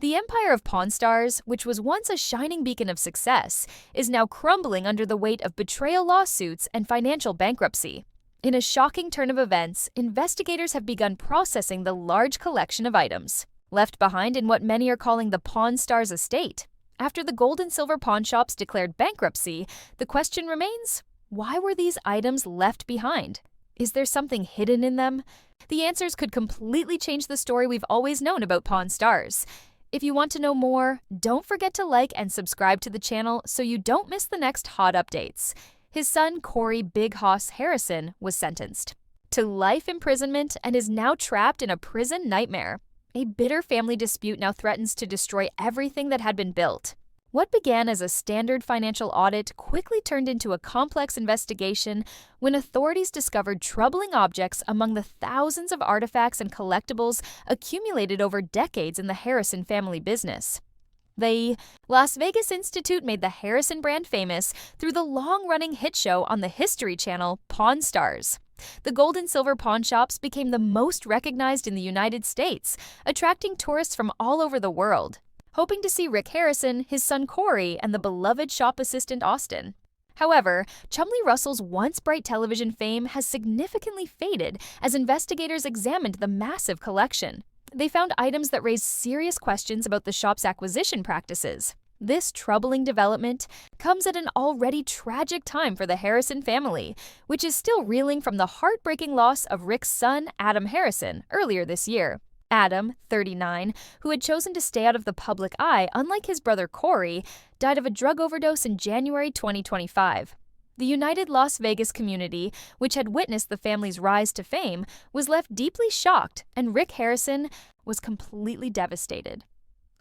The empire of Pawn Stars, which was once a shining beacon of success, is now crumbling under the weight of betrayal lawsuits and financial bankruptcy. In a shocking turn of events, investigators have begun processing the large collection of items left behind in what many are calling the Pawn Stars estate. After the gold and silver pawn shops declared bankruptcy, the question remains, why were these items left behind? Is there something hidden in them? The answers could completely change the story we've always known about Pawn Stars. If you want to know more, don't forget to like and subscribe to the channel so you don't miss the next hot updates. His son, Corey Big Hoss Harrison, was sentenced to life imprisonment and is now trapped in a prison nightmare. A bitter family dispute now threatens to destroy everything that had been built. What began as a standard financial audit quickly turned into a complex investigation when authorities discovered troubling objects among the thousands of artifacts and collectibles accumulated over decades in the Harrison family business. The Las Vegas Institute made the Harrison brand famous through the long-running hit show on the History Channel, Pawn Stars. The gold and silver pawn shops became the most recognized in the United States, attracting tourists from all over the world, hoping to see Rick Harrison, his son Corey, and the beloved shop assistant Austin. However, Chumley Russell's once bright television fame has significantly faded as investigators examined the massive collection. They found items that raised serious questions about the shop's acquisition practices. This troubling development comes at an already tragic time for the Harrison family, which is still reeling from the heartbreaking loss of Rick's son, Adam Harrison, earlier this year. Adam, 39, who had chosen to stay out of the public eye unlike his brother Corey, died of a drug overdose in January 2025. The united Las Vegas community, which had witnessed the family's rise to fame, was left deeply shocked, and Rick Harrison was completely devastated.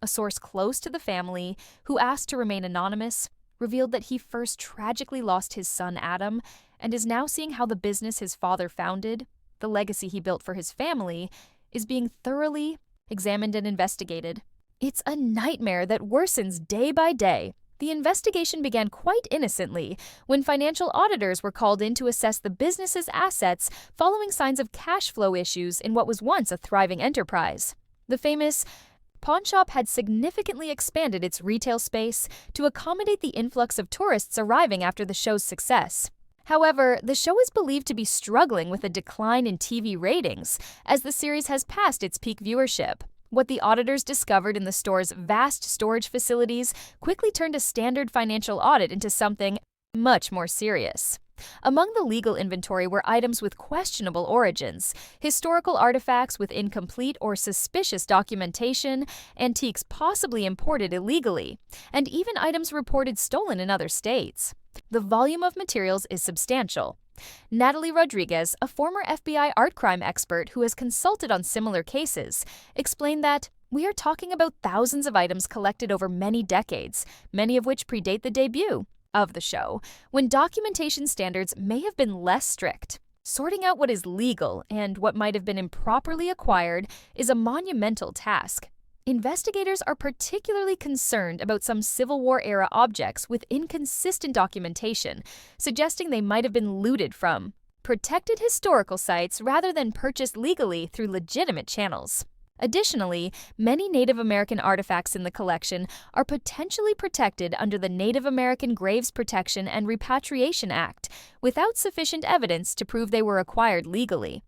A source close to the family, who asked to remain anonymous, revealed that he first tragically lost his son Adam and is now seeing how the business his father founded, the legacy he built for his family, is being thoroughly examined and investigated. It's a nightmare that worsens day by day. The investigation began quite innocently when financial auditors were called in to assess the business's assets following signs of cash flow issues in what was once a thriving enterprise. The famous pawn shop had significantly expanded its retail space to accommodate the influx of tourists arriving after the show's success. However, the show is believed to be struggling with a decline in TV ratings as the series has passed its peak viewership. What the auditors discovered in the store's vast storage facilities quickly turned a standard financial audit into something much more serious. Among the legal inventory were items with questionable origins, historical artifacts with incomplete or suspicious documentation, antiques possibly imported illegally, and even items reported stolen in other states. The volume of materials is substantial. Natalie Rodriguez, a former FBI art crime expert who has consulted on similar cases, explained that we are talking about thousands of items collected over many decades, many of which predate the debut of the show, when documentation standards may have been less strict. Sorting out what is legal and what might have been improperly acquired is a monumental task. Investigators are particularly concerned about some Civil War-era objects with inconsistent documentation, suggesting they might have been looted from protected historical sites rather than purchased legally through legitimate channels. Additionally, many Native American artifacts in the collection are potentially protected under the Native American Graves Protection and Repatriation Act, without sufficient evidence to prove they were acquired legally.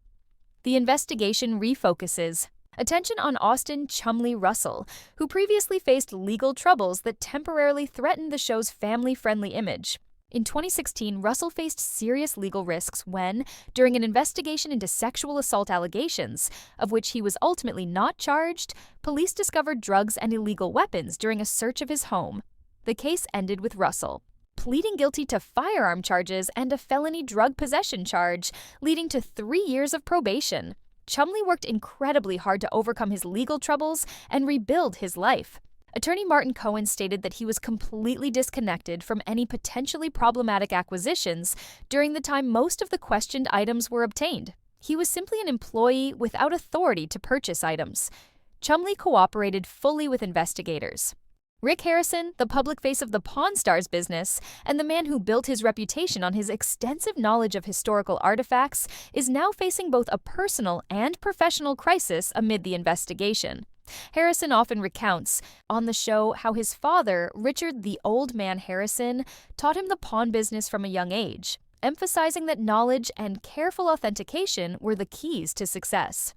The investigation refocuses attention on Austin Chumley Russell, who previously faced legal troubles that temporarily threatened the show's family-friendly image. In 2016, Russell faced serious legal risks when, during an investigation into sexual assault allegations, of which he was ultimately not charged, police discovered drugs and illegal weapons during a search of his home. The case ended with Russell pleading guilty to firearm charges and a felony drug possession charge, leading to 3 years of probation. Chumley worked incredibly hard to overcome his legal troubles and rebuild his life. Attorney Martin Cohen stated that he was completely disconnected from any potentially problematic acquisitions during the time most of the questioned items were obtained. He was simply an employee without authority to purchase items. Chumley cooperated fully with investigators. Rick Harrison, the public face of the Pawn Stars business, and the man who built his reputation on his extensive knowledge of historical artifacts, is now facing both a personal and professional crisis amid the investigation. Harrison often recounts on the show how his father, Richard the Old Man Harrison, taught him the pawn business from a young age, emphasizing that knowledge and careful authentication were the keys to success.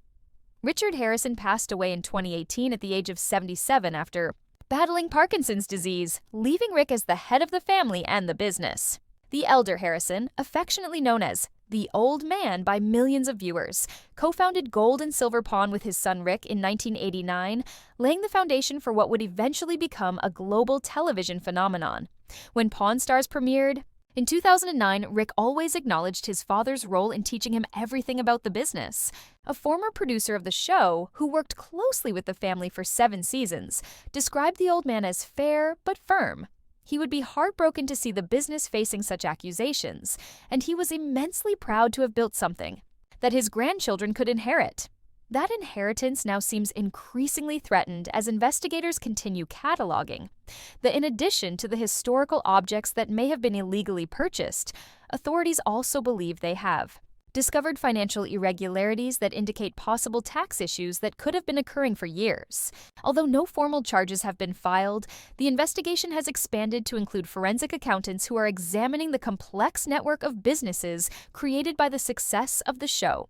Richard Harrison passed away in 2018 at the age of 77 after battling Parkinson's disease, leaving Rick as the head of the family and the business. The elder Harrison, affectionately known as the Old Man by millions of viewers, co-founded Gold and Silver Pawn with his son Rick in 1989, laying the foundation for what would eventually become a global television phenomenon. When Pawn Stars premiered in 2009, Rick always acknowledged his father's role in teaching him everything about the business. A former producer of the show, who worked closely with the family for 7 seasons, described the old man as fair but firm. He would be heartbroken to see the business facing such accusations, and he was immensely proud to have built something that his grandchildren could inherit. That inheritance now seems increasingly threatened as investigators continue cataloging. In addition to the historical objects that may have been illegally purchased, authorities also believe they have discovered financial irregularities that indicate possible tax issues that could have been occurring for years. Although no formal charges have been filed, the investigation has expanded to include forensic accountants who are examining the complex network of businesses created by the success of the show.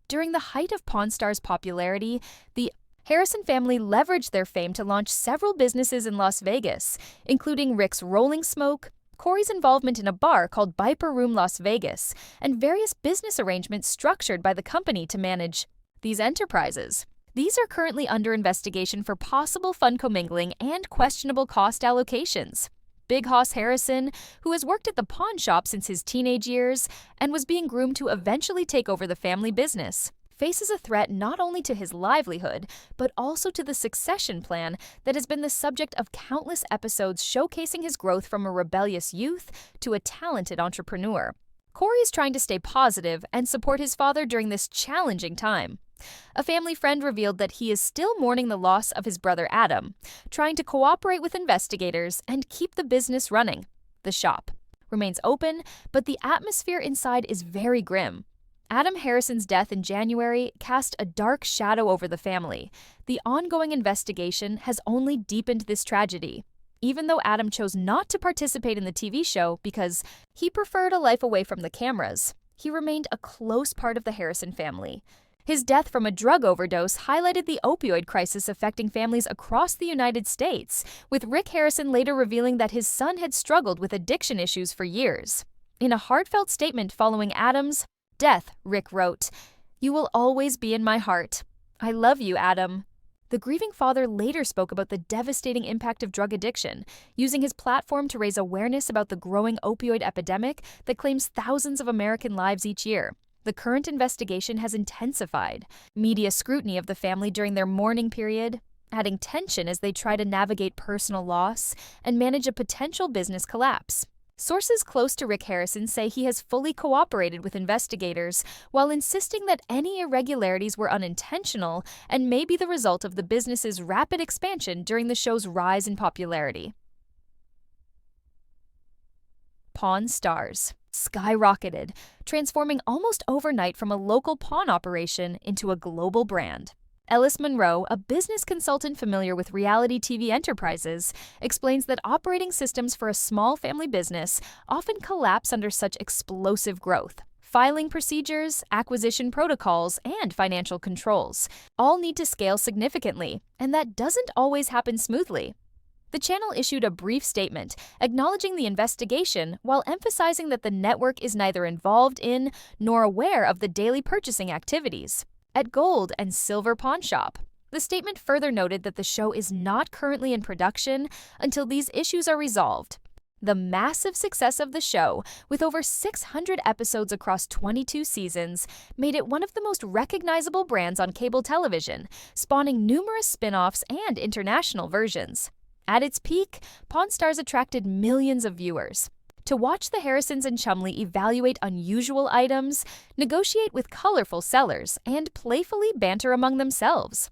During the height of Pawn Stars' popularity, the Harrison family leveraged their fame to launch several businesses in Las Vegas, including Rick's Rolling Smoke, Corey's involvement in a bar called Viper Room Las Vegas, and various business arrangements structured by the company to manage these enterprises. These are currently under investigation for possible fund commingling and questionable cost allocations. Big Hoss Harrison, who has worked at the pawn shop since his teenage years and was being groomed to eventually take over the family business, faces a threat not only to his livelihood, but also to the succession plan that has been the subject of countless episodes showcasing his growth from a rebellious youth to a talented entrepreneur. Corey is trying to stay positive and support his father during this challenging time. A family friend revealed that he is still mourning the loss of his brother Adam, trying to cooperate with investigators and keep the business running. The shop remains open, but the atmosphere inside is very grim. Adam Harrison's death in January cast a dark shadow over the family. The ongoing investigation has only deepened this tragedy. Even though Adam chose not to participate in the TV show because he preferred a life away from the cameras, he remained a close part of the Harrison family. His death from a drug overdose highlighted the opioid crisis affecting families across the United States, with Rick Harrison later revealing that his son had struggled with addiction issues for years. In a heartfelt statement following Adam's death, Rick wrote, "You will always be in my heart. I love you, Adam." The grieving father later spoke about the devastating impact of drug addiction, using his platform to raise awareness about the growing opioid epidemic that claims thousands of American lives each year. The current investigation has intensified media scrutiny of the family during their mourning period, adding tension as they try to navigate personal loss and manage a potential business collapse. Sources close to Rick Harrison say he has fully cooperated with investigators while insisting that any irregularities were unintentional and may be the result of the business's rapid expansion during the show's rise in popularity. Pawn Stars skyrocketed, transforming almost overnight from a local pawn operation into a global brand. Ellis Monroe, a business consultant familiar with reality TV enterprises, explains that operating systems for a small family business often collapse under such explosive growth. Filing procedures, acquisition protocols, and financial controls all need to scale significantly, and that doesn't always happen smoothly. The channel issued a brief statement acknowledging the investigation while emphasizing that the network is neither involved in nor aware of the daily purchasing activities at Gold and Silver Pawn Shop. The statement further noted that the show is not currently in production until these issues are resolved. The massive success of the show, with over 600 episodes across 22 seasons, made it one of the most recognizable brands on cable television, spawning numerous spin-offs and international versions. At its peak, Pawn Stars attracted millions of viewers. To watch the Harrisons and Chumley evaluate unusual items, negotiate with colorful sellers, and playfully banter among themselves.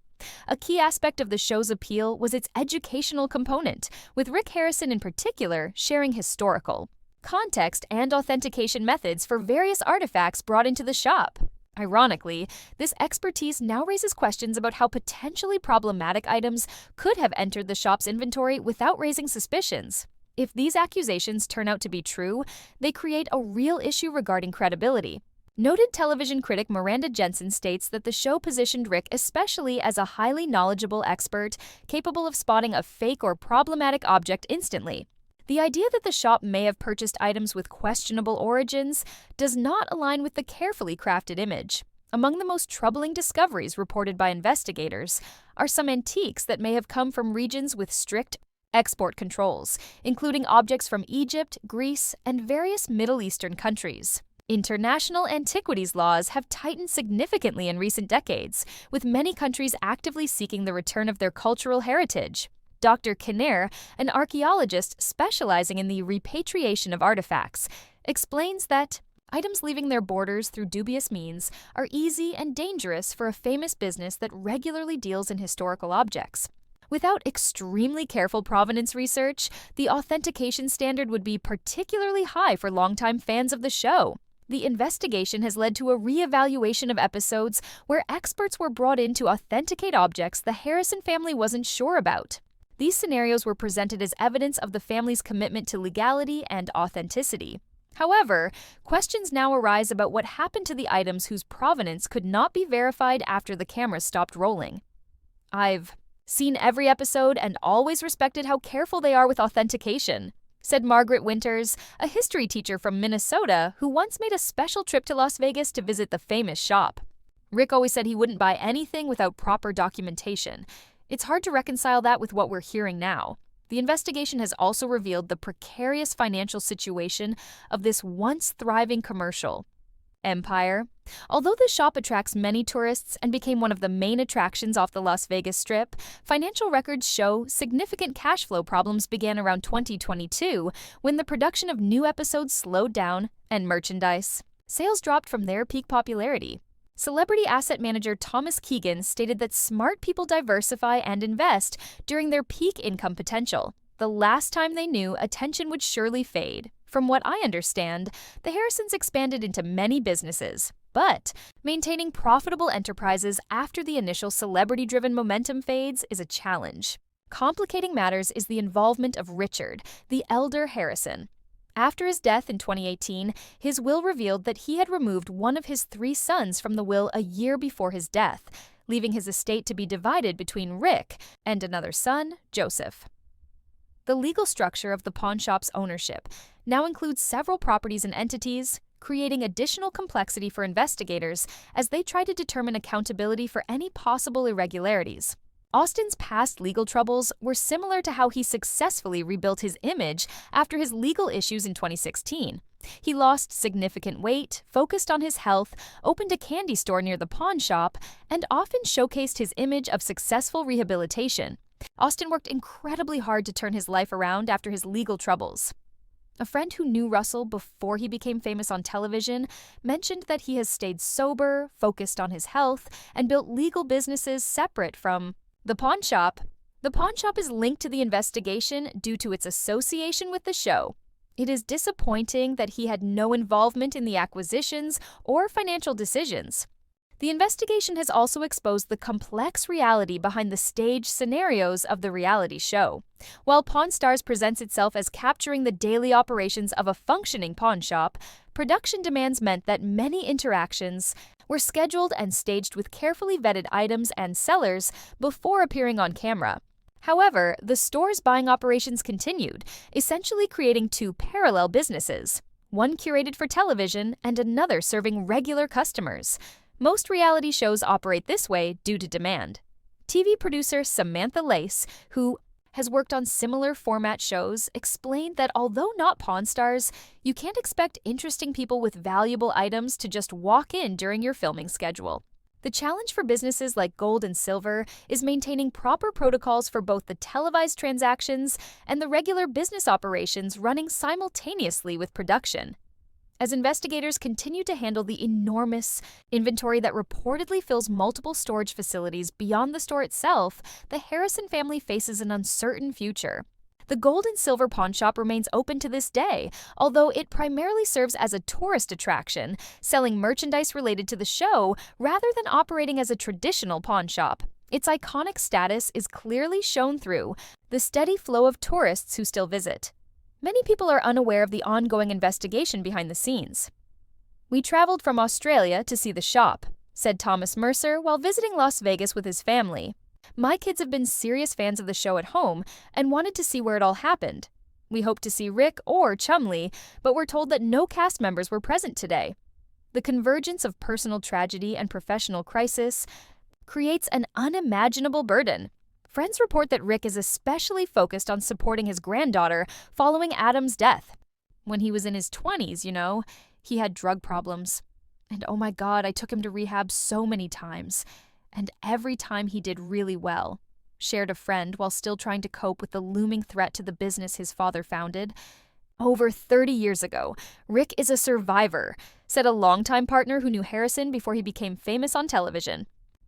A key aspect of the show's appeal was its educational component, with Rick Harrison in particular sharing historical context and authentication methods for various artifacts brought into the shop. Ironically, this expertise now raises questions about how potentially problematic items could have entered the shop's inventory without raising suspicions. If these accusations turn out to be true, they create a real issue regarding credibility. Noted television critic Miranda Jensen states that the show positioned Rick especially as a highly knowledgeable expert capable of spotting a fake or problematic object instantly. The idea that the shop may have purchased items with questionable origins does not align with the carefully crafted image. Among the most troubling discoveries reported by investigators are some antiques that may have come from regions with strict export controls, including objects from Egypt, Greece, and various Middle Eastern countries. International antiquities laws have tightened significantly in recent decades, with many countries actively seeking the return of their cultural heritage. Dr. Kinnear, an archaeologist specializing in the repatriation of artifacts, explains that items leaving their borders through dubious means are easy and dangerous for a famous business that regularly deals in historical objects. Without extremely careful provenance research, the authentication standard would be particularly high for longtime fans of the show. The investigation has led to a re-evaluation of episodes where experts were brought in to authenticate objects the Harrison family wasn't sure about. These scenarios were presented as evidence of the family's commitment to legality and authenticity. However, questions now arise about what happened to the items whose provenance could not be verified after the cameras stopped rolling. "I've seen every episode and always respected how careful they are with authentication," said Margaret Winters, a history teacher from Minnesota who once made a special trip to Las Vegas to visit the famous shop. "Rick always said he wouldn't buy anything without proper documentation. It's hard to reconcile that with what we're hearing now." The investigation has also revealed the precarious financial situation of this once thriving commercial empire. Although the shop attracts many tourists and became one of the main attractions off the Las Vegas Strip, financial records show significant cash flow problems began around 2022 when the production of new episodes slowed down and merchandise sales dropped from their peak popularity. Celebrity asset manager Thomas Keegan stated that smart people diversify and invest during their peak income potential. The last time they knew, attention would surely fade. From what I understand, the Harrisons expanded into many businesses, but maintaining profitable enterprises after the initial celebrity-driven momentum fades is a challenge. Complicating matters is the involvement of Richard, the elder Harrison. After his death in 2018, his will revealed that he had removed one of his 3 sons from the will a year before his death, leaving his estate to be divided between Rick and another son, Joseph. The legal structure of the pawnshop's ownership now includes several properties and entities, creating additional complexity for investigators as they try to determine accountability for any possible irregularities. Austin's past legal troubles were similar to how he successfully rebuilt his image after his legal issues in 2016. He lost significant weight, focused on his health, opened a candy store near the pawn shop, and often showcased his image of successful rehabilitation. Austin worked incredibly hard to turn his life around after his legal troubles. A friend who knew Russell before he became famous on television mentioned that he has stayed sober, focused on his health, and built legal businesses separate from the pawn shop. The pawn shop is linked to the investigation due to its association with the show. It is disappointing that he had no involvement in the acquisitions or financial decisions. The investigation has also exposed the complex reality behind the staged scenarios of the reality show. While Pawn Stars presents itself as capturing the daily operations of a functioning pawn shop, production demands meant that many interactions were scheduled and staged with carefully vetted items and sellers before appearing on camera. However, the store's buying operations continued, essentially creating 2 parallel businesses, one curated for television and another serving regular customers. Most reality shows operate this way due to demand. TV producer Samantha Lace, who has worked on similar format shows, explained that although not Pawn Stars, you can't expect interesting people with valuable items to just walk in during your filming schedule. The challenge for businesses like Gold and Silver is maintaining proper protocols for both the televised transactions and the regular business operations running simultaneously with production. As investigators continue to handle the enormous inventory that reportedly fills multiple storage facilities beyond the store itself, the Harrison family faces an uncertain future. The gold and silver pawn shop remains open to this day, although it primarily serves as a tourist attraction, selling merchandise related to the show rather than operating as a traditional pawn shop. Its iconic status is clearly shown through the steady flow of tourists who still visit. Many people are unaware of the ongoing investigation behind the scenes. "We traveled from Australia to see the shop," said Thomas Mercer while visiting Las Vegas with his family. "My kids have been serious fans of the show at home and wanted to see where it all happened. We hoped to see Rick or Chumley, but were told that no cast members were present today." The convergence of personal tragedy and professional crisis creates an unimaginable burden. Friends report that Rick is especially focused on supporting his granddaughter following Adam's death. "When he was in his 20s, he had drug problems. And oh my God, I took him to rehab so many times. And every time he did really well," shared a friend while still trying to cope with the looming threat to the business his father founded. "Over 30 years ago, Rick is a survivor," said a longtime partner who knew Harrison before he became famous on television.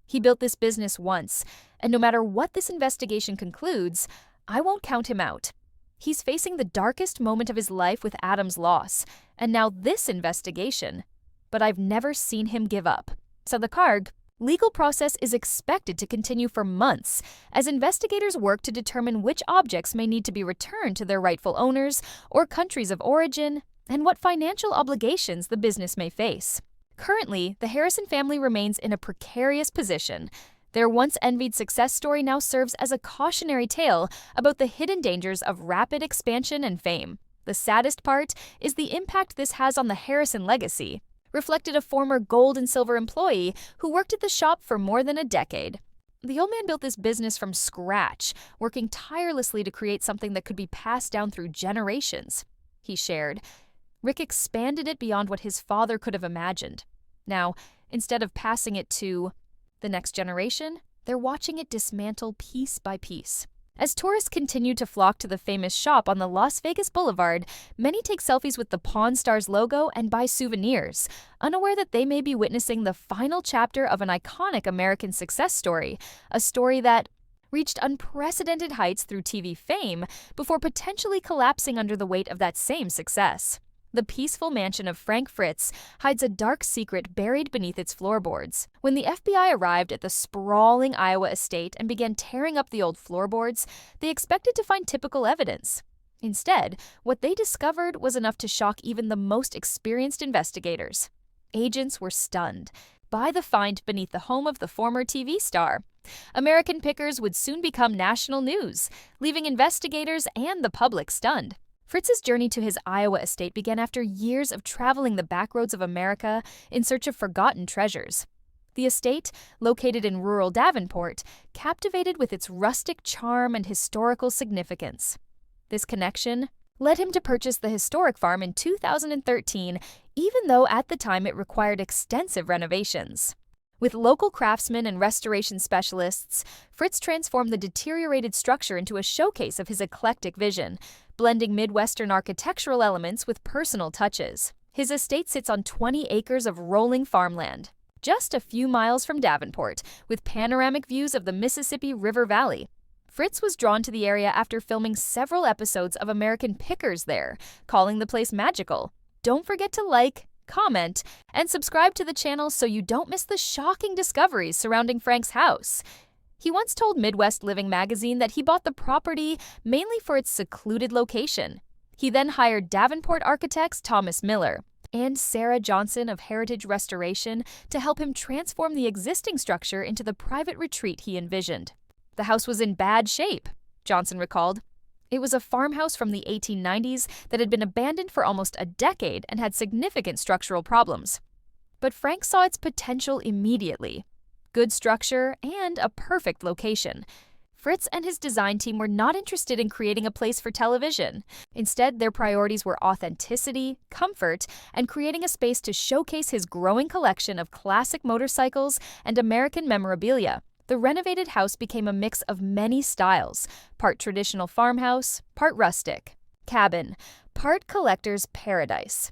"He built this business once, and no matter what this investigation concludes, I won't count him out. He's facing the darkest moment of his life with Adam's loss, and now this investigation. But I've never seen him give up," said the Carg. Legal process is expected to continue for months as investigators work to determine which objects may need to be returned to their rightful owners or countries of origin, and what financial obligations the business may face. Currently, the Harrison family remains in a precarious position. Their once-envied success story now serves as a cautionary tale about the hidden dangers of rapid expansion and fame. The saddest part is the impact this has on the Harrison legacy, reflected a former gold and silver employee who worked at the shop for more than a decade. "The old man built this business from scratch, working tirelessly to create something that could be passed down through generations," he shared. Rick expanded it beyond what his father could have imagined. Now, instead of passing it to the next generation, they're watching it dismantle piece by piece. As tourists continue to flock to the famous shop on the Las Vegas Boulevard, many take selfies with the Pawn Stars logo and buy souvenirs, unaware that they may be witnessing the final chapter of an iconic American success story, a story that reached unprecedented heights through TV fame before potentially collapsing under the weight of that same success. The peaceful mansion of Frank Fritz hides a dark secret buried beneath its floorboards. When the FBI arrived at the sprawling Iowa estate and began tearing up the old floorboards, they expected to find typical evidence. Instead, what they discovered was enough to shock even the most experienced investigators. Agents were stunned by the find beneath the home of the former TV star. American pickers would soon become national news, leaving investigators and the public stunned. Fritz's journey to his Iowa estate began after years of traveling the backroads of America in search of forgotten treasures. The estate, located in rural Davenport, captivated with its rustic charm and historical significance. This connection led him to purchase the historic farm in 2013, even though at the time it required extensive renovations. With local craftsmen and restoration specialists, Fritz transformed the deteriorated structure into a showcase of his eclectic vision, blending Midwestern architectural elements with personal touches. His estate sits on 20 acres of rolling farmland, just a few miles from Davenport, with panoramic views of the Mississippi River Valley. Fritz was drawn to the area after filming several episodes of American Pickers there, calling the place magical. Don't forget to like, comment, and subscribe to the channel so you don't miss the shocking discoveries surrounding Frank's house. He once told Midwest Living magazine that he bought the property mainly for its secluded location. He then hired Davenport architects Thomas Miller and Sarah Johnson of Heritage Restoration to help him transform the existing structure into the private retreat he envisioned. "The house was in bad shape," Johnson recalled. "It was a farmhouse from the 1890s that had been abandoned for almost a decade and had significant structural problems. But Frank saw its potential immediately. Good structure and a perfect location. Fritz and his design team were not interested in creating a place for television. Instead, their priorities were authenticity, comfort, and creating a space to showcase his growing collection of classic motorcycles and American memorabilia. The renovated house became a mix of many styles, part traditional farmhouse, part rustic, cabin, part collector's paradise.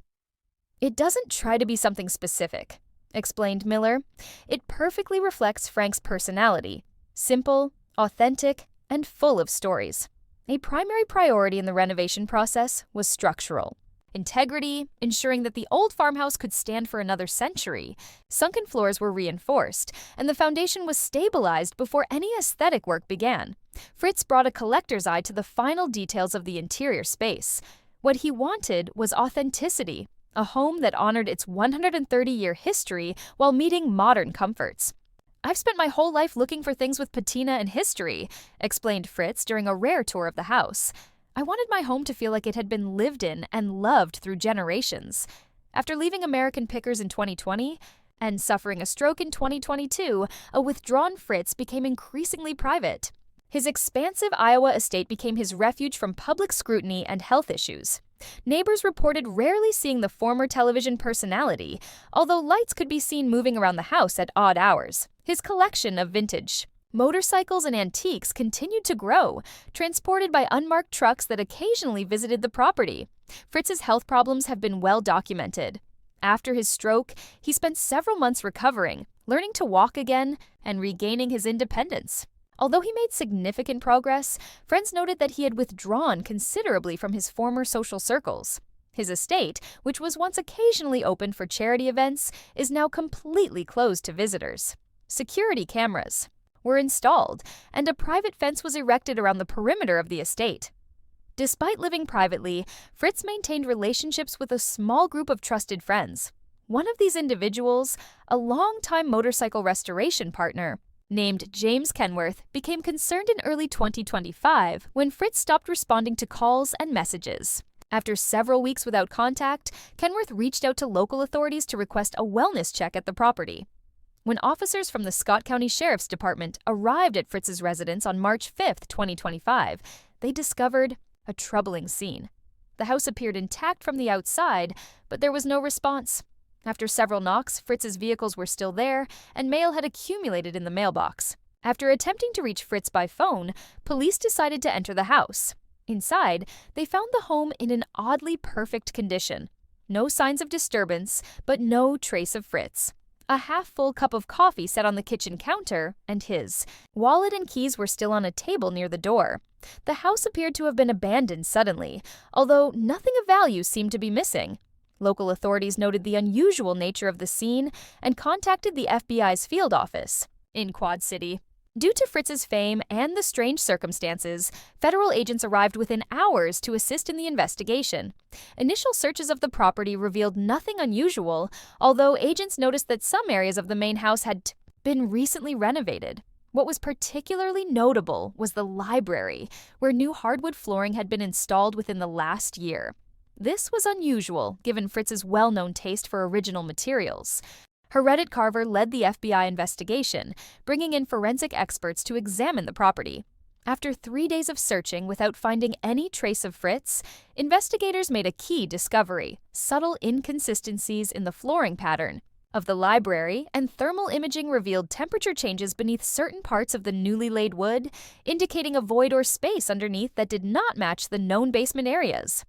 "It doesn't try to be something specific," explained Miller. "It perfectly reflects Frank's personality. Simple, authentic, and full of stories." A primary priority in the renovation process was structural. Integrity, ensuring that the old farmhouse could stand for another century. Sunken floors were reinforced, and the foundation was stabilized before any aesthetic work began. Fritz brought a collector's eye to the final details of the interior space. What he wanted was authenticity, a home that honored its 130-year history while meeting modern comforts. "I've spent my whole life looking for things with patina and history," explained Fritz during a rare tour of the house. "I wanted my home to feel like it had been lived in and loved through generations." After leaving American Pickers in 2020 and suffering a stroke in 2022, a withdrawn Fritz became increasingly private. His expansive Iowa estate became his refuge from public scrutiny and health issues. Neighbors reported rarely seeing the former television personality, although lights could be seen moving around the house at odd hours. His collection of vintage motorcycles and antiques continued to grow, transported by unmarked trucks that occasionally visited the property. Fritz's health problems have been well documented. After his stroke, he spent several months recovering, learning to walk again, and regaining his independence. Although he made significant progress, friends noted that he had withdrawn considerably from his former social circles. His estate, which was once occasionally open for charity events, is now completely closed to visitors. Security cameras were installed, and a private fence was erected around the perimeter of the estate. Despite living privately, Fritz maintained relationships with a small group of trusted friends. One of these individuals, a longtime motorcycle restoration partner, named James Kenworth, became concerned in early 2025 when Fritz stopped responding to calls and messages. After several weeks without contact, Kenworth reached out to local authorities to request a wellness check at the property. When officers from the Scott County Sheriff's Department arrived at Fritz's residence on March 5, 2025, they discovered a troubling scene. The house appeared intact from the outside, but there was no response. After several knocks, Fritz's vehicles were still there, and mail had accumulated in the mailbox. After attempting to reach Fritz by phone, police decided to enter the house. Inside, they found the home in an oddly perfect condition. No signs of disturbance, but no trace of Fritz. A half-full cup of coffee sat on the kitchen counter, and his wallet and keys were still on a table near the door. The house appeared to have been abandoned suddenly, although nothing of value seemed to be missing. Local authorities noted the unusual nature of the scene and contacted the FBI's field office in Quad City. Due to Fritz's fame and the strange circumstances, federal agents arrived within hours to assist in the investigation. Initial searches of the property revealed nothing unusual, although agents noticed that some areas of the main house had been recently renovated. What was particularly notable was the library, where new hardwood flooring had been installed within the last year. This was unusual, given Fritz's well-known taste for original materials. Heredit Carver led the FBI investigation, bringing in forensic experts to examine the property. After 3 days of searching without finding any trace of Fritz, investigators made a key discovery: subtle inconsistencies in the flooring pattern of the library, and thermal imaging revealed temperature changes beneath certain parts of the newly laid wood, indicating a void or space underneath that did not match the known basement areas.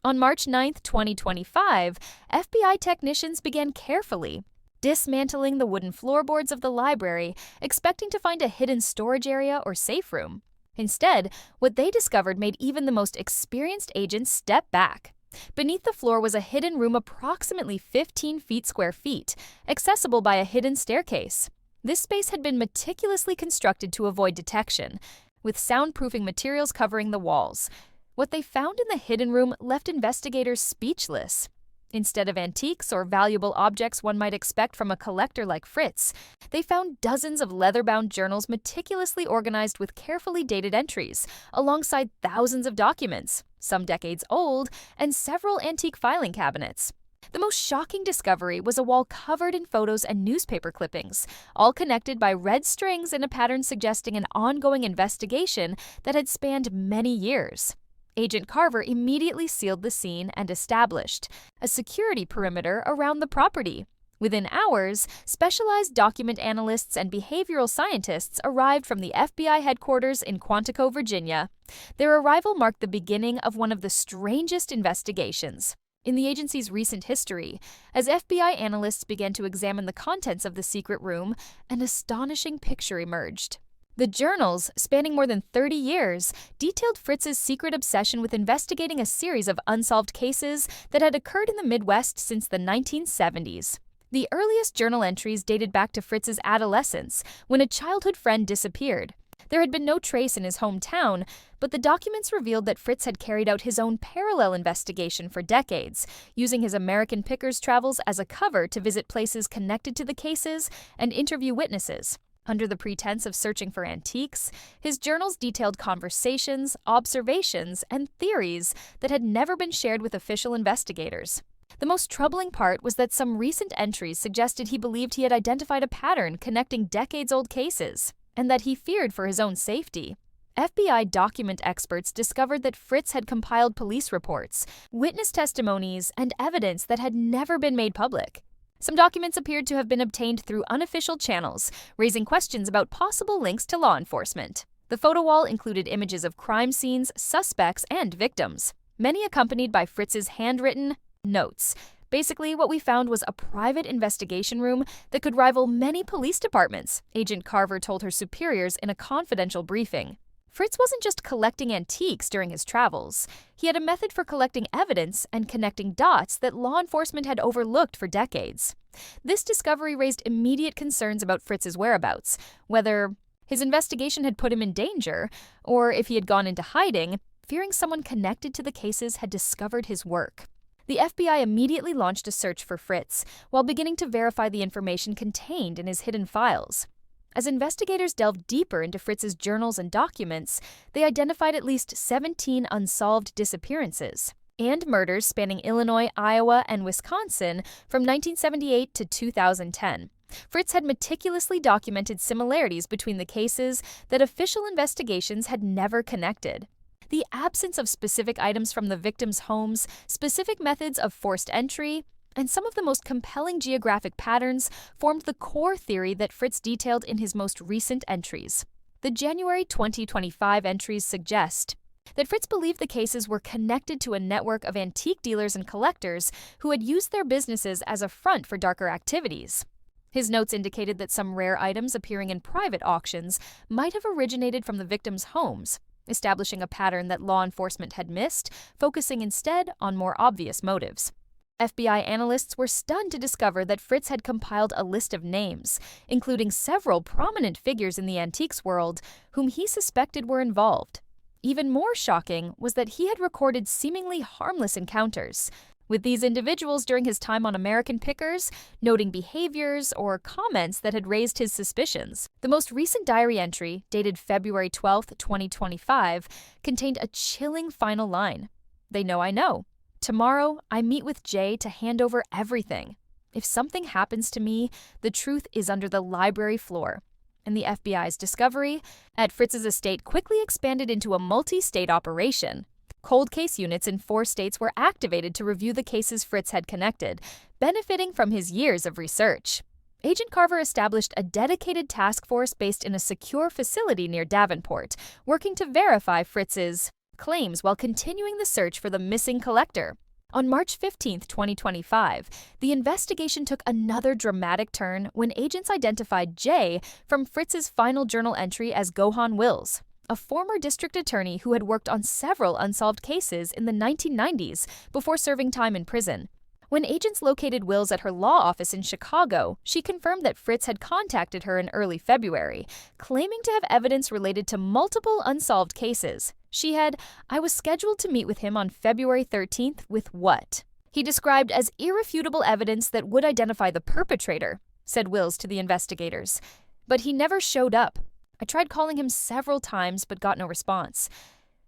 On March 9, 2025, FBI technicians began carefully dismantling the wooden floorboards of the library, expecting to find a hidden storage area or safe room. Instead, what they discovered made even the most experienced agents step back. Beneath the floor was a hidden room approximately 15 square feet, accessible by a hidden staircase. This space had been meticulously constructed to avoid detection, with soundproofing materials covering the walls. What they found in the hidden room left investigators speechless. Instead of antiques or valuable objects one might expect from a collector like Fritz, they found dozens of leather-bound journals meticulously organized with carefully dated entries, alongside thousands of documents, some decades old, and several antique filing cabinets. The most shocking discovery was a wall covered in photos and newspaper clippings, all connected by red strings in a pattern suggesting an ongoing investigation that had spanned many years. Agent Carver immediately sealed the scene and established a security perimeter around the property. Within hours, specialized document analysts and behavioral scientists arrived from the FBI headquarters in Quantico, Virginia. Their arrival marked the beginning of one of the strangest investigations in the agency's recent history, as FBI analysts began to examine the contents of the secret room, an astonishing picture emerged. The journals, spanning more than 30 years, detailed Fritz's secret obsession with investigating a series of unsolved cases that had occurred in the Midwest since the 1970s. The earliest journal entries dated back to Fritz's adolescence, when a childhood friend disappeared. There had been no trace in his hometown, but the documents revealed that Fritz had carried out his own parallel investigation for decades, using his American Pickers travels as a cover to visit places connected to the cases and interview witnesses. Under the pretense of searching for antiques, his journals detailed conversations, observations, and theories that had never been shared with official investigators. The most troubling part was that some recent entries suggested he believed he had identified a pattern connecting decades-old cases, and that he feared for his own safety. FBI document experts discovered that Fritz had compiled police reports, witness testimonies, and evidence that had never been made public. Some documents appeared to have been obtained through unofficial channels, raising questions about possible links to law enforcement. The photo wall included images of crime scenes, suspects, and victims, many accompanied by Fritz's handwritten notes. Basically, what we found was a private investigation room that could rival many police departments, Agent Carver told her superiors in a confidential briefing. Fritz wasn't just collecting antiques during his travels. He had a method for collecting evidence and connecting dots that law enforcement had overlooked for decades. This discovery raised immediate concerns about Fritz's whereabouts, whether his investigation had put him in danger, or if he had gone into hiding, fearing someone connected to the cases had discovered his work. The FBI immediately launched a search for Fritz, while beginning to verify the information contained in his hidden files. As investigators delved deeper into Fritz's journals and documents, they identified at least 17 unsolved disappearances and murders spanning Illinois, Iowa, and Wisconsin from 1978 to 2010. Fritz had meticulously documented similarities between the cases that official investigations had never connected. The absence of specific items from the victims' homes, specific methods of forced entry, and some of the most compelling geographic patterns formed the core theory that Fritz detailed in his most recent entries. The January 2025 entries suggest that Fritz believed the cases were connected to a network of antique dealers and collectors who had used their businesses as a front for darker activities. His notes indicated that some rare items appearing in private auctions might have originated from the victims' homes, establishing a pattern that law enforcement had missed, focusing instead on more obvious motives. FBI analysts were stunned to discover that Fritz had compiled a list of names, including several prominent figures in the antiques world whom he suspected were involved. Even more shocking was that he had recorded seemingly harmless encounters with these individuals during his time on American Pickers, noting behaviors or comments that had raised his suspicions. The most recent diary entry, dated February 12, 2025, contained a chilling final line. "They know I know. Tomorrow, I meet with Jay to hand over everything. If something happens to me, the truth is under the library floor." And the FBI's discovery at Fritz's estate quickly expanded into a multi-state operation. Cold case units in 4 states were activated to review the cases Fritz had connected, benefiting from his years of research. Agent Carver established a dedicated task force based in a secure facility near Davenport, working to verify Fritz's claims while continuing the search for the missing collector. On March 15, 2025, the investigation took another dramatic turn when agents identified Jay from Fritz's final journal entry as Gohan Wills, a former district attorney who had worked on several unsolved cases in the 1990s before serving time in prison. When agents located Wills at her law office in Chicago, she confirmed that Fritz had contacted her in early February, claiming to have evidence related to multiple unsolved cases. She had, "I was scheduled to meet with him on February 13th with what?" He described as irrefutable evidence that would identify the perpetrator, said Wills to the investigators. But he never showed up. "I tried calling him several times but got no response.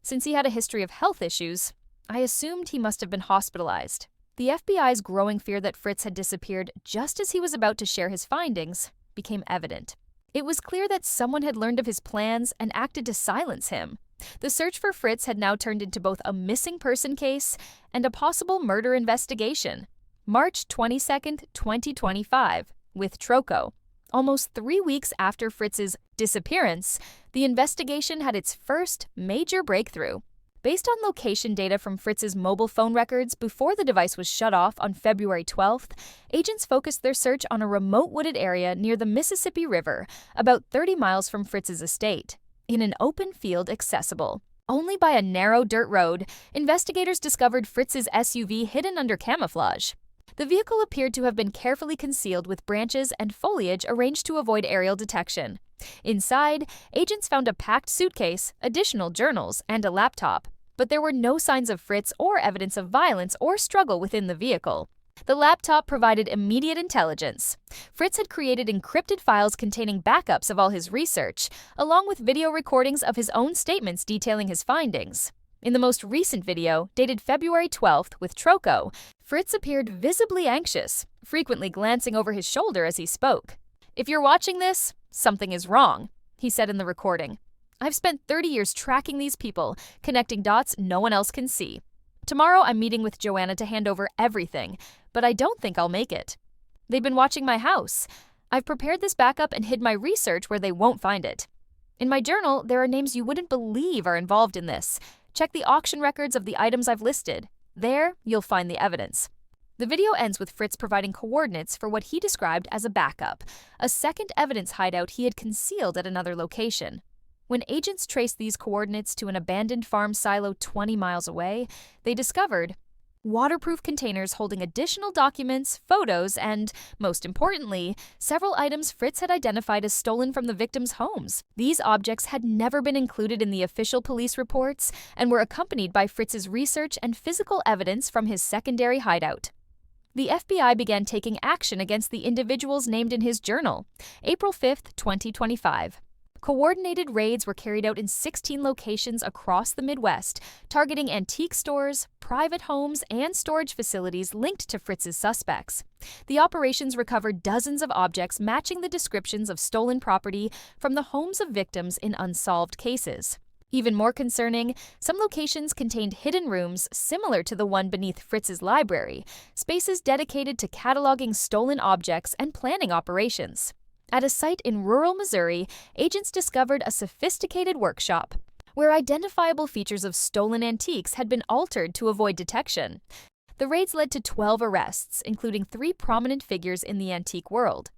Since he had a history of health issues, I assumed he must have been hospitalized." The FBI's growing fear that Fritz had disappeared just as he was about to share his findings became evident. It was clear that someone had learned of his plans and acted to silence him. The search for Fritz had now turned into both a missing person case and a possible murder investigation. March 22, 2025, with Troco. Almost 3 weeks after Fritz's disappearance, the investigation had its first major breakthrough. Based on location data from Fritz's mobile phone records before the device was shut off on February 12th, agents focused their search on a remote wooded area near the Mississippi River, about 30 miles from Fritz's estate. In an open field accessible only by a narrow dirt road, investigators discovered Fritz's SUV hidden under camouflage. The vehicle appeared to have been carefully concealed with branches and foliage arranged to avoid aerial detection. Inside, agents found a packed suitcase, additional journals, and a laptop. But there were no signs of Fritz or evidence of violence or struggle within the vehicle. The laptop provided immediate intelligence. Fritz had created encrypted files containing backups of all his research, along with video recordings of his own statements detailing his findings. In the most recent video, dated February 12th with Troco, Fritz appeared visibly anxious, frequently glancing over his shoulder as he spoke. "If you're watching this, something is wrong," he said in the recording. "I've spent 30 years tracking these people, connecting dots no one else can see. Tomorrow I'm meeting with Joanna to hand over everything, but I don't think I'll make it. They've been watching my house. I've prepared this backup and hid my research where they won't find it. In my journal, there are names you wouldn't believe are involved in this. Check the auction records of the items I've listed. There, you'll find the evidence." The video ends with Fritz providing coordinates for what he described as a backup, a second evidence hideout he had concealed at another location. When agents traced these coordinates to an abandoned farm silo 20 miles away, they discovered waterproof containers holding additional documents, photos, and, most importantly, several items Fritz had identified as stolen from the victims' homes. These objects had never been included in the official police reports and were accompanied by Fritz's research and physical evidence from his secondary hideout. The FBI began taking action against the individuals named in his journal. April 5, 2025. Coordinated raids were carried out in 16 locations across the Midwest, targeting antique stores, private homes, and storage facilities linked to Fritz's suspects. The operations recovered dozens of objects matching the descriptions of stolen property from the homes of victims in unsolved cases. Even more concerning, some locations contained hidden rooms similar to the one beneath Fritz's library, spaces dedicated to cataloging stolen objects and planning operations. At a site in rural Missouri, agents discovered a sophisticated workshop where identifiable features of stolen antiques had been altered to avoid detection. The raids led to 12 arrests, including 3 prominent figures in the antique world.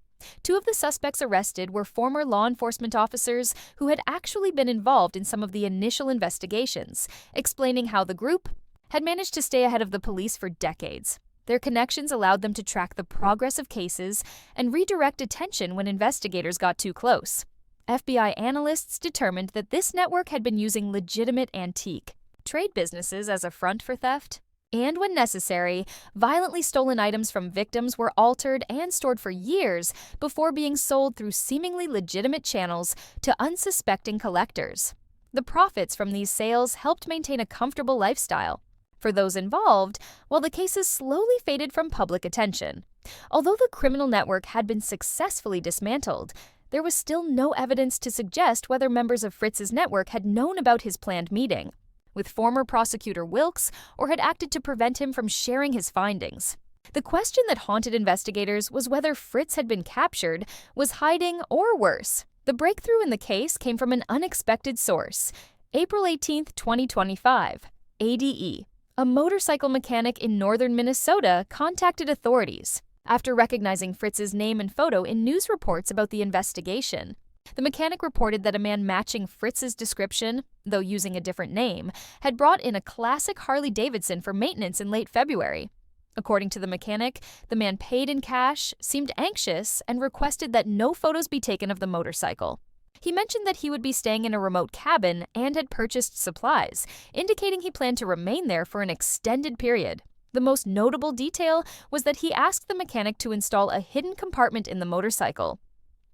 2 of the suspects arrested were former law enforcement officers who had actually been involved in some of the initial investigations, explaining how the group had managed to stay ahead of the police for decades. Their connections allowed them to track the progress of cases and redirect attention when investigators got too close. FBI analysts determined that this network had been using legitimate antique trade businesses as a front for theft, and when necessary, violently stolen items from victims were altered and stored for years before being sold through seemingly legitimate channels to unsuspecting collectors. The profits from these sales helped maintain a comfortable lifestyle for those involved, while the cases slowly faded from public attention. Although the criminal network had been successfully dismantled, there was still no evidence to suggest whether members of Fritz's network had known about his planned meeting with former prosecutor Wilkes or had acted to prevent him from sharing his findings. The question that haunted investigators was whether Fritz had been captured, was hiding, or worse. The breakthrough in the case came from an unexpected source. April 18, 2025. ADE. A motorcycle mechanic in northern Minnesota contacted authorities after recognizing Fritz's name and photo in news reports about the investigation. The mechanic reported that a man matching Fritz's description, though using a different name, had brought in a classic Harley-Davidson for maintenance in late February. According to the mechanic, the man paid in cash, seemed anxious, and requested that no photos be taken of the motorcycle. He mentioned that he would be staying in a remote cabin and had purchased supplies, indicating he planned to remain there for an extended period. The most notable detail was that he asked the mechanic to install a hidden compartment in the motorcycle.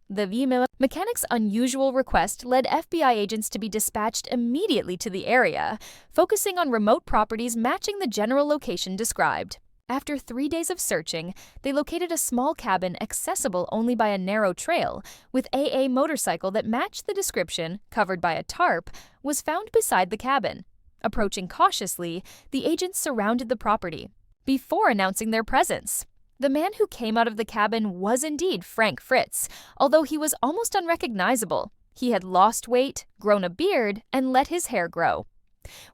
The mechanic's unusual request led FBI agents to be dispatched immediately to the area, focusing on remote properties matching the general location described. After 3 days of searching, they located a small cabin accessible only by a narrow trail, with AA motorcycle that matched the description, covered by a tarp, was found beside the cabin. Approaching cautiously, the agents surrounded the property before announcing their presence. The man who came out of the cabin was indeed Frank Fritz, although he was almost unrecognizable. He had lost weight, grown a beard, and let his hair grow.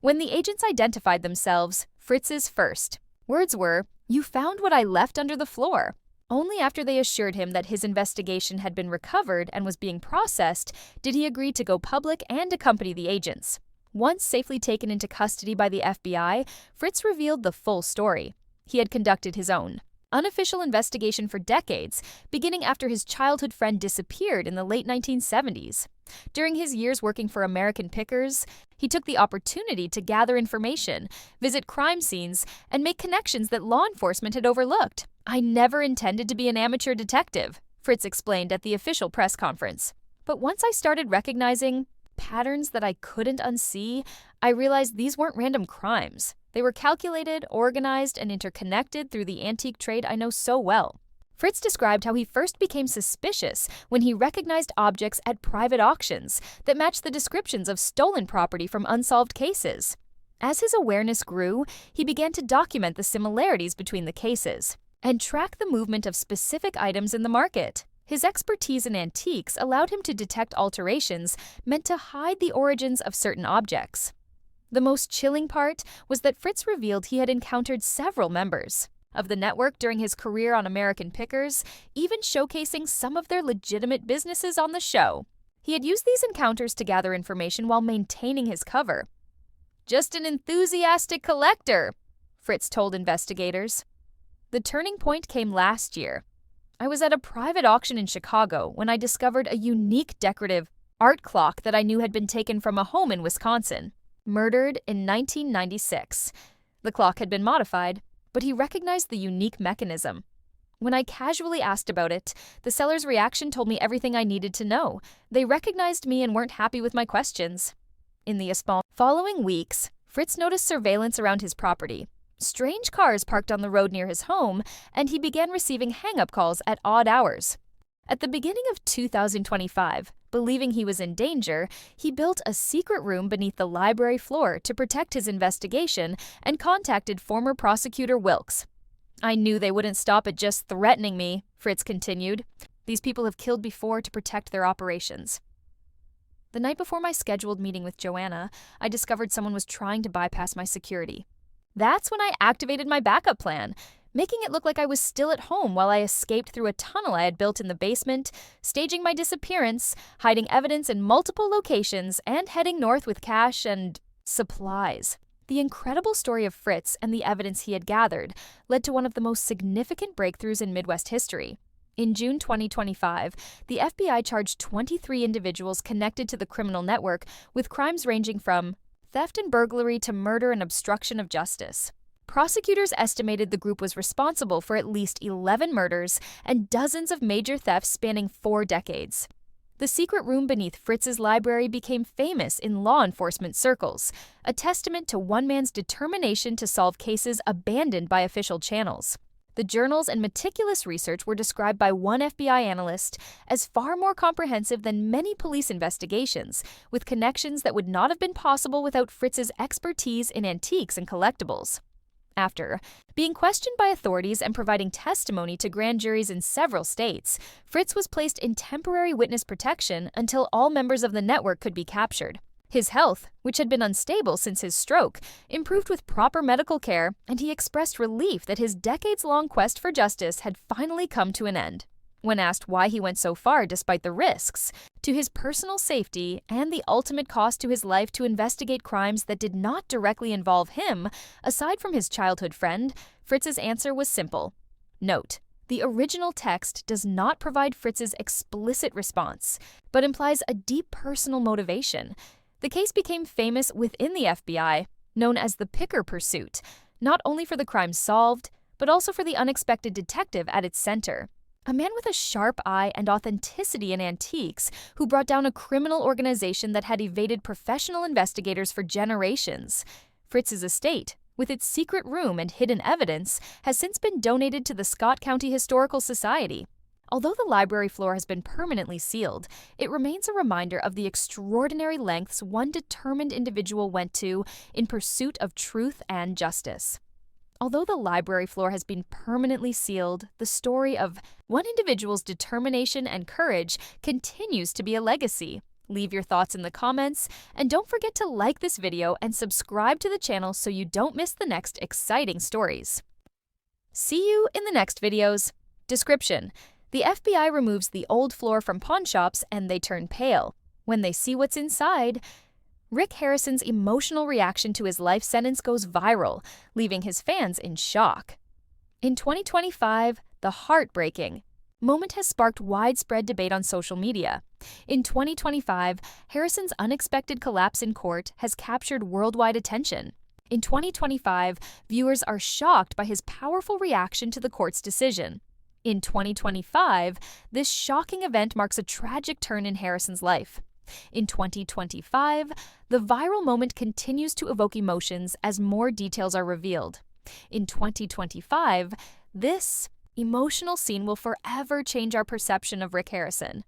When the agents identified themselves, Fritz's first words were, "You found what I left under the floor." Only after they assured him that his investigation had been recovered and was being processed did he agree to go public and accompany the agents. Once safely taken into custody by the FBI, Fritz revealed the full story. He had conducted his own unofficial investigation for decades, beginning after his childhood friend disappeared in the late 1970s. During his years working for American Pickers, he took the opportunity to gather information, visit crime scenes, and make connections that law enforcement had overlooked. "I never intended to be an amateur detective," Fritz explained at the official press conference. "But once I started recognizing patterns that I couldn't unsee, I realized these weren't random crimes. They were calculated, organized, and interconnected through the antique trade I know so well." Fritz described how he first became suspicious when he recognized objects at private auctions that matched the descriptions of stolen property from unsolved cases. As his awareness grew, he began to document the similarities between the cases and track the movement of specific items in the market. His expertise in antiques allowed him to detect alterations meant to hide the origins of certain objects. The most chilling part was that Fritz revealed he had encountered several members of the network during his career on American Pickers, even showcasing some of their legitimate businesses on the show. He had used these encounters to gather information while maintaining his cover. "Just an enthusiastic collector," Fritz told investigators. The turning point came last year. "I was at a private auction in Chicago when I discovered a unique decorative art clock that I knew had been taken from a home in Wisconsin. Murdered in 1996. The clock had been modified, but he recognized the unique mechanism. When I casually asked about it, the seller's reaction told me everything I needed to know. They recognized me and weren't happy with my questions." In the following weeks, Fritz noticed surveillance around his property. Strange cars parked on the road near his home, and he began receiving hang-up calls at odd hours. At the beginning of 2025, believing he was in danger, he built a secret room beneath the library floor to protect his investigation and contacted former prosecutor Wilkes. "I knew they wouldn't stop at just threatening me," Fritz continued. "These people have killed before to protect their operations." The night before my scheduled meeting with Joanna, I discovered someone was trying to bypass my security. That's when I activated my backup plan, making it look like I was still at home while I escaped through a tunnel I had built in the basement, staging my disappearance, hiding evidence in multiple locations, and heading north with cash and supplies. The incredible story of Fritz and the evidence he had gathered led to one of the most significant breakthroughs in Midwest history. In June 2025, the FBI charged 23 individuals connected to the criminal network with crimes ranging from theft and burglary to murder and obstruction of justice. Prosecutors estimated the group was responsible for at least 11 murders and dozens of major thefts spanning 4 decades. The secret room beneath Fritz's library became famous in law enforcement circles, a testament to one man's determination to solve cases abandoned by official channels. The journals and meticulous research were described by one FBI analyst as far more comprehensive than many police investigations, with connections that would not have been possible without Fritz's expertise in antiques and collectibles. After being questioned by authorities and providing testimony to grand juries in several states, Fritz was placed in temporary witness protection until all members of the network could be captured. His health, which had been unstable since his stroke, improved with proper medical care, and he expressed relief that his decades-long quest for justice had finally come to an end. When asked why he went so far despite the risks to his personal safety and the ultimate cost to his life to investigate crimes that did not directly involve him, aside from his childhood friend, Fritz's answer was simple. Note: the original text does not provide Fritz's explicit response, but implies a deep personal motivation. The case became famous within the FBI, known as the Picker Pursuit, not only for the crimes solved, but also for the unexpected detective at its center. A man with a sharp eye and authenticity in antiques who brought down a criminal organization that had evaded professional investigators for generations. Fritz's estate, with its secret room and hidden evidence, has since been donated to the Scott County Historical Society. Although the library floor has been permanently sealed, it remains a reminder of the extraordinary lengths one determined individual went to in pursuit of truth and justice. Although the library floor has been permanently sealed, the story of one individual's determination and courage continues to be a legacy, Leave your thoughts in the comments, and don't forget to like this video and subscribe to the channel so you don't miss the next exciting stories. See you in the next videos. Description: the FBI removes the old floor from pawn shops and they turn pale. When they see what's inside, Rick Harrison's emotional reaction to his life sentence goes viral, leaving his fans in shock. In 2025, the heartbreaking moment has sparked widespread debate on social media. In 2025, Harrison's unexpected collapse in court has captured worldwide attention. In 2025, viewers are shocked by his powerful reaction to the court's decision. In 2025, this shocking event marks a tragic turn in Harrison's life. In 2025, the viral moment continues to evoke emotions as more details are revealed. In 2025, this emotional scene will forever change our perception of Rick Harrison.